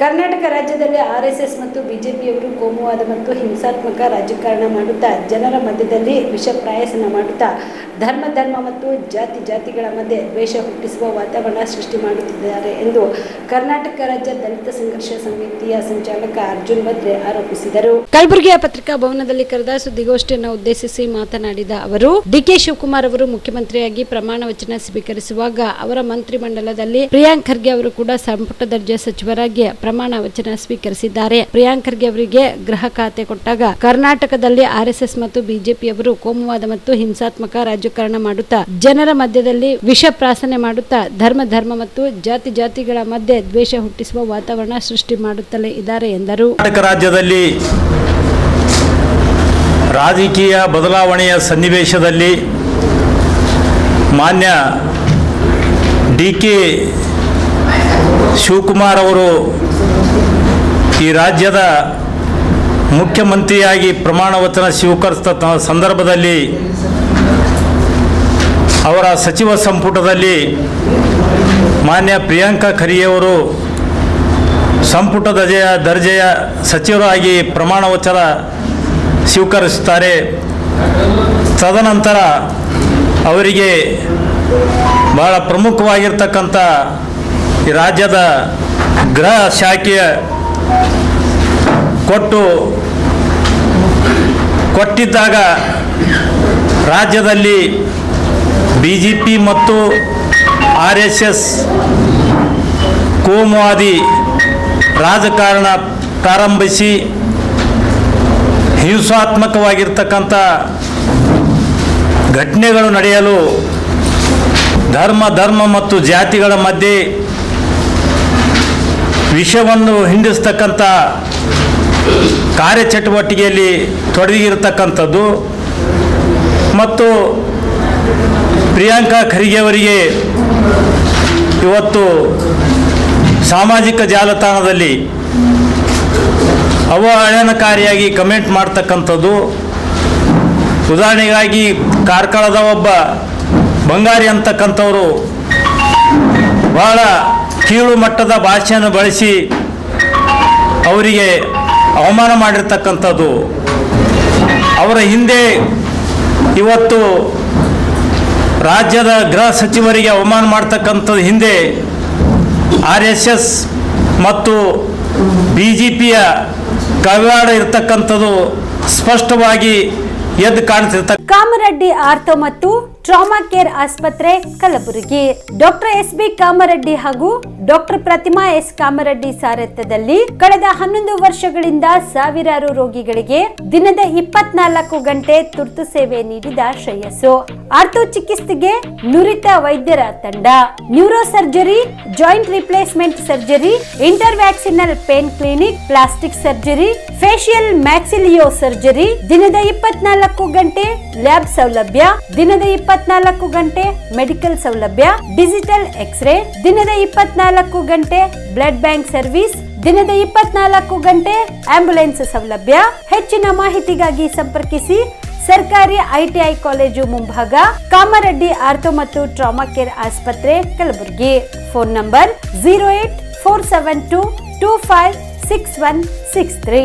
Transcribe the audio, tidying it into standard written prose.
ಕರ್ನಾಟಕ ರಾಜ್ಯದಲ್ಲಿ ಆರ್ಎಸ್ಎಸ್ ಮತ್ತು ಬಿಜೆಪಿಯವರು ಕೋಮುವಾದ ಮತ್ತು ಹಿಂಸಾತ್ಮಕ ರಾಜಕಾರಣ ಮಾಡುತ್ತಾ ಜನರ ಮಧ್ಯದಲ್ಲಿ ವಿಷಪ್ರಾಯಸನ ಮಾಡುತ್ತಾ ಧರ್ಮ ಮತ್ತು ಜಾತಿಗಳ ಮಧ್ಯೆ ದ್ವೇಷ ಹುಟ್ಟಿಸುವ ವಾತಾವರಣ ಸೃಷ್ಟಿ ಮಾಡುತ್ತಿದ್ದಾರೆ ಎಂದು ಕರ್ನಾಟಕ ರಾಜ್ಯ ದಲಿತ ಸಂಘರ್ಷ ಸಮಿತಿಯ ಸಂಚಾಲಕ ಅರ್ಜುನ್ ಬದ್ರೆ ಆರೋಪಿಸಿದರು. ಕಲಬುರಗಿಯ ಪತ್ರಿಕಾ ಭವನದಲ್ಲಿ ಕರೆದ ಸುದ್ದಿಗೋಷ್ಠಿಯನ್ನು ಉದ್ದೇಶಿಸಿ ಮಾತನಾಡಿದ ಅವರು, ಡಿಕೆ ಶಿವಕುಮಾರ್ ಅವರು ಮುಖ್ಯಮಂತ್ರಿಯಾಗಿ ಪ್ರಮಾಣ ವಚನ ಸ್ವೀಕರಿಸುವಾಗ ಅವರ ಮಂತ್ರಿಮಂಡಲದಲ್ಲಿ ಪ್ರಿಯಾಂಕ್ ಖರ್ಗೆ ಅವರು ಕೂಡ ಸಂಪುಟ ದರ್ಜೆ ಸಚಿವರಾಗಿ ಪ್ರಮಾಣ ವಚನ ಸ್ವೀಕರಿಸಿದ್ದಾರೆ. ಪ್ರಿಯಾಂಕ್ ಖರ್ಗೆ ಅವರಿಗೆ ಗೃಹ ಖಾತೆ ಕೊಟ್ಟಾಗ ಕರ್ನಾಟಕದಲ್ಲಿ ಆರ್ಎಸ್ಎಸ್ ಮತ್ತು ಬಿಜೆಪಿಯವರು ಕೋಮುವಾದ ಮತ್ತು ಹಿಂಸಾತ್ಮಕ ರಾಜಕಾರಣ ಮಾಡುತ್ತಾ ಜನರ ಮಧ್ಯದಲ್ಲಿ ವಿಷ ಪ್ರಾಸನೆ ಮಾಡುತ್ತಾ ಧರ್ಮ ಮತ್ತು ಜಾತಿಗಳ ಮಧ್ಯೆ ದ್ವೇಷ ಹುಟ್ಟಿಸುವ ವಾತಾವರಣ ಸೃಷ್ಟಿ ಮಾಡುತ್ತಲೇ ಇದ್ದಾರೆ ಎಂದರು. ಕರ್ನಾಟಕ ರಾಜ್ಯದಲ್ಲಿ ರಾಜಕೀಯ ಬದಲಾವಣೆಯ ಸನ್ನಿವೇಶದಲ್ಲಿ ಮಾನ್ಯ ಡಿಕೆ ಶಿವಕುಮಾರ್ ಅವರು ಈ ರಾಜ್ಯದ ಮುಖ್ಯಮಂತ್ರಿಯಾಗಿ ಪ್ರಮಾಣ ವಚನ ಸ್ವೀಕರಿಸಿದ ಸಂದರ್ಭದಲ್ಲಿ ಅವರ ಸಚಿವ ಸಂಪುಟದಲ್ಲಿ ಮಾನ್ಯ ಪ್ರಿಯಾಂಕ ಖರ್ಗೆಯವರು ಸಂಪುಟ ದರ್ಜೆಯ ಸಚಿವರಾಗಿ ಪ್ರಮಾಣ ವಚನ ಸ್ವೀಕರಿಸುತ್ತಾರೆ. ತದನಂತರ ಅವರಿಗೆ ಬಹಳ ಪ್ರಮುಖವಾಗಿರ್ತಕ್ಕಂಥ ಈ ರಾಜ್ಯದ ಗೃಹ ಶಾಖೆಯ ಕೊಟ್ಟಿದ್ದಾಗ ರಾಜ್ಯದಲ್ಲಿ ಬಿಜೆಪಿ ಮತ್ತು ಆರ್ಎಸ್ಎಸ್ ಕೋಮುವಾದಿ ರಾಜಕಾರಣ ಪ್ರಾರಂಭಿಸಿ ಹಿಂಸಾತ್ಮಕವಾಗಿರ್ತಕ್ಕಂಥ ಘಟನೆಗಳು ನಡೆಯಲು ಧರ್ಮ ಮತ್ತು ಜಾತಿಗಳ ಮಧ್ಯೆ ವಿಷವನ್ನು ಹಿಂಡಿಸ್ತಕ್ಕಂಥ ಕಾರ್ಯಚಟುವಟಿಕೆಯಲ್ಲಿ ತೊಡಗಿರತಕ್ಕಂಥದ್ದು ಮತ್ತು ಪ್ರಿಯಾಂಕಾ ಖರ್ಗೆ ಅವರಿಗೆ ಇವತ್ತು ಸಾಮಾಜಿಕ ಜಾಲತಾಣದಲ್ಲಿ ಅವಹೇಳನಕಾರಿಯಾಗಿ ಕಮೆಂಟ್ ಮಾಡ್ತಕ್ಕಂಥದ್ದು. ಉದಾಹರಣೆಗಾಗಿ ಕಾರ್ಕಳದ ಒಬ್ಬ ಬಂಗಾರಿ ಅಂತಕ್ಕಂಥವರು ಬಹಳ ಕೀಳು ಮಟ್ಟದ ಭಾಷೆಯನ್ನು ಬಳಸಿ ಅವರಿಗೆ ಅವಮಾನ ಮಾಡಿರ್ತಕ್ಕಂಥದ್ದು. ಅವರ ಹಿಂದೆ ಇವತ್ತು ರಾಜ್ಯದ ಗೃಹ ಸಚಿವರಿಗೆ ಅವಮಾನ ಮಾಡ್ತಕ್ಕಂಥದ್ದು ಹಿಂದೆ ಆರ್ಎಸ್ಎಸ್ ಮತ್ತು ಬಿಜೆಪಿಯ ಕೈವಾಡ ಇರತಕ್ಕಂಥದ್ದು ಸ್ಪಷ್ಟವಾಗಿ ಎದ್ದು ಕಾಣ್ತಿರ್ತಕ್ಕ. ಕಾಮರೆಡ್ಡಿ ಆರ್ಥೋ ಮತ್ತು ಟ್ರಾಮಾ ಕೇರ್ ಆಸ್ಪತ್ರೆ ಕಲಬುರಗಿ. Doctor S B. ಕಾಮರೆಡ್ಡಿ ಹಾಗೂ ಡಾಕ್ಟರ್ ಪ್ರತಿಮಾ ಎಸ್. ಕಾಮರೆಡ್ಡಿ ಸಾರಥ್ಯದಲ್ಲಿ ಕಳೆದ 11 ವರ್ಷಗಳಿಂದ ಸಾವಿರಾರು ರೋಗಿಗಳಿಗೆ ದಿನದ 24 ಗಂಟೆ ತುರ್ತು ಸೇವೆ ನೀಡಿದ ಶ್ರೇಯಸ್ಸು. ಆರ್ಥೋ ಚಿಕಿತ್ಸೆಗೆ ನುರಿತ ವೈದ್ಯರ ತಂಡ, neuro surgery, joint replacement surgery, interventional pain clinic, plastic surgery, facial maxillo surgery, ದಿನದ 24 ಗಂಟೆ ಲ್ಯಾಬ್ ಸೌಲಭ್ಯ, ದಿನದ 24 ಗಂಟೆ ಮೆಡಿಕಲ್ ಸೌಲಭ್ಯ, ಡಿಜಿಟಲ್ ಎಕ್ಸ್ರೇ, ದಿನದ 24 ಗಂಟೆ ಬ್ಲಡ್ ಬ್ಯಾಂಕ್ ಸರ್ವಿಸ್, ದಿನದ 24 ಗಂಟೆ ಆಂಬ್ಯುಲೆನ್ಸ್ ಸೌಲಭ್ಯ. ಹೆಚ್ಚಿನ ಮಾಹಿತಿಗಾಗಿ ಸಂಪರ್ಕಿಸಿ ಸರ್ಕಾರಿ ಐಟಿಐ ಕಾಲೇಜು ಮುಂಭಾಗ, ಕಾಮರೆಡ್ಡಿ ಆರ್ಥೋ ಮತ್ತು ಟ್ರಾಮಾ ಕೇರ್ ಆಸ್ಪತ್ರೆ ಕಲಬುರಗಿ. Phone number 084722566163.